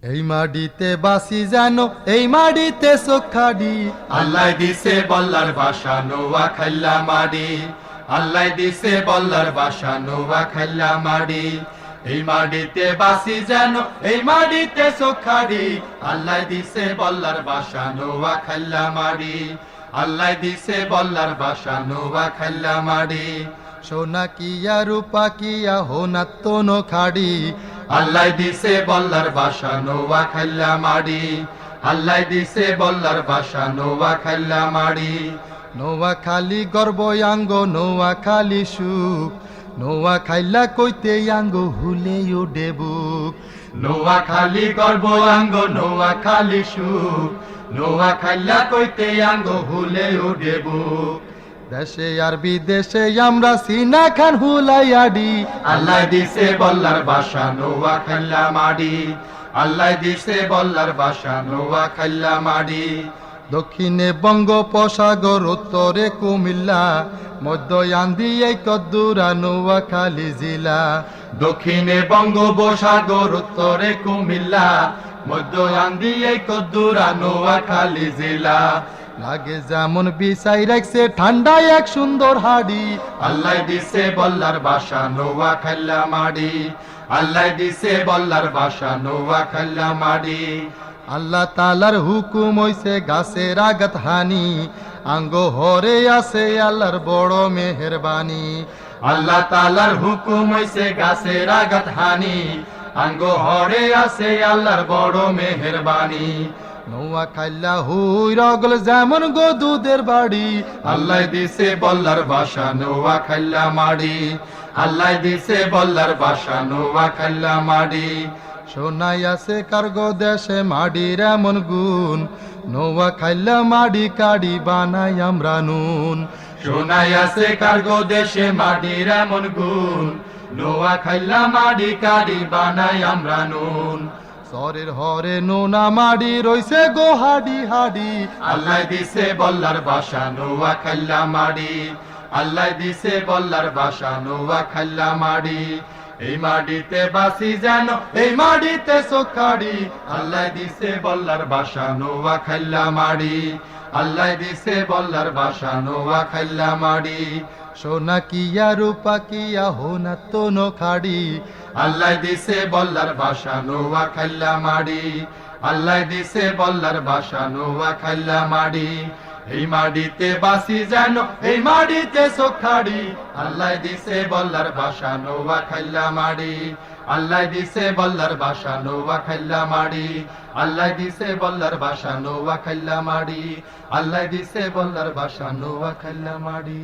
এই মাটিতে বাসি জানো, এই মাটিতে চোখাডি। আল্লাহ দিছে বল্লার বাসা নোয়া খাল্লা মাড়ি। আল্লাহ দিছে বল্লার বাসা নোয়া খাল্লা মাড়ি। এই মাটিতে বাসি যেন, এই মাটিতে চোখাড়ি। আল্লাহ দিছে বল্লার বাসা নোয়া খাল্লা মাড়ি। আল্লাহ দিছে বল্লার বাসা নোয়া খাল্লা মাড়ি। সোনা কিয়া রূপা কিয়া হোনাত তোনো খাড়ি। আল্লাহ দিছে বল্লার বাসা নোয়া খাল্লা মাড়ি। আল্লাহ দিছে বল্লার বাসা নোয়া খাল্লা মাড়ি। নোয়া খালি গর্ব আঙ্গ, নোয়া খালি সুখ। নোয়া খাইলা কইতে আঙ্গ হুলে উডে বুক। নোয়া খালি গর্ব আঙ্গ, নোয়া খালি সুখ। নোয়া খাইলা কইতে আঙ্গ হুলে উঠে বুক। দেশে আর বিদেশে আমরা সিনা খান হুলাইয়াডি। আল্লাহ দিছে বল্লার বাসা নোয়া খাল্লা মাড়ি। আল্লাহ দিছে বল্লার বাসা নোয়া খাল্লা মাড়ি। দক্ষিণে বঙ্গোপসাগর, উত্তরে কুমিল্লা, মধ্য আন্দি এই কদ্দুরা নোয়া খালি জিলা। দক্ষিণে বঙ্গোপসাগর, উত্তরে কুমিল্লা, মধ্য আন্দি এই কদ্দুরা নোয়া খালি জেলা। লাগে যেমন বিছাই রাখছে ঠান্ডায় এক সুন্দর হাড়ি। আল্লাহ দিছে বল্লার বাসা নোয়া খাল্লা মাড়ি। আল্লাহ দিছে বল্লার বাসা নোয়া খাল্লা মাড়ি। আল্লাহ তালার হুকুম হইছে গাছের আগাত হানি। আঙ্গ হরে আছে আল্লাহর বড় মেহেরবানি। আল্লাহ তালার হুকুম হইছে গাছের আগাত হানি। আঙ্গ হরে আছে আল্লাহর বড় মেহেরবানি। নোয়া খাইলা হুই রগল যেমন গো দুধের বাড়ি। আল্লাহ দিছে বল্লার বাসা নোয়া খাল্লা মাড়ি। আল্লাহ দিছে বল্লার বাসা নোয়া খাল্লা মাড়ি। সোনাই আছে কার্গো দেশে মাডির এমন গুণ। নোয়া খাইলা মাডি কাড়ি বানাই আমরা নুন। সোনাই আছে কার্গো দেশে মাটির এমন গুণ। নোয়া খাইলা মাড়ি কাড়ি বানাই আমরা নুন। সরের হরে নোনা মাডি রইছে গো হাডি হাডি। আল্লাহ দিছে বল্লার বাসা নোয়া খাল্লা মাড়ি। আল্লাহ দিছে বল্লার বাসা নোয়া খাল্লা মাড়ি। এই মাটিতে বাসি যেন, এই মাটিতে চোখাড়ি। আল্লাহ দিছে বল্লার বাসা নোয়া খাল্লা মাড়ি। আল্লাহ দিছে বল্লার বাসা নোয়া খাল্লা মাড়ি। সোনা কিয়া রূপা কিয়া হোনা তোনো খাড়ি। আল্লাহ দিছে বল্লার বাসা নোয়া খাল্লা মাড়ি। আল্লাহ দিছে বল্লার বাসা নোয়া খাল্লা মাড়ি। এই মাটিতে বাসি যেন, এই মাটিতে চোখাড়ি। আল্লাহ দিছে বল্লার বাসা নোয়া খাল্লা মাড়ি। আল্লাহ দিছে বল্লার বাসা নোয়া খাল্লা মাড়ি। আল্লাহ দিছে বল্লার বাসা নোয়া খাল্লা মাড়ি। আল্লাহ দিছে বল্লার বাসা নোয়া খাল্লা মাড়ি।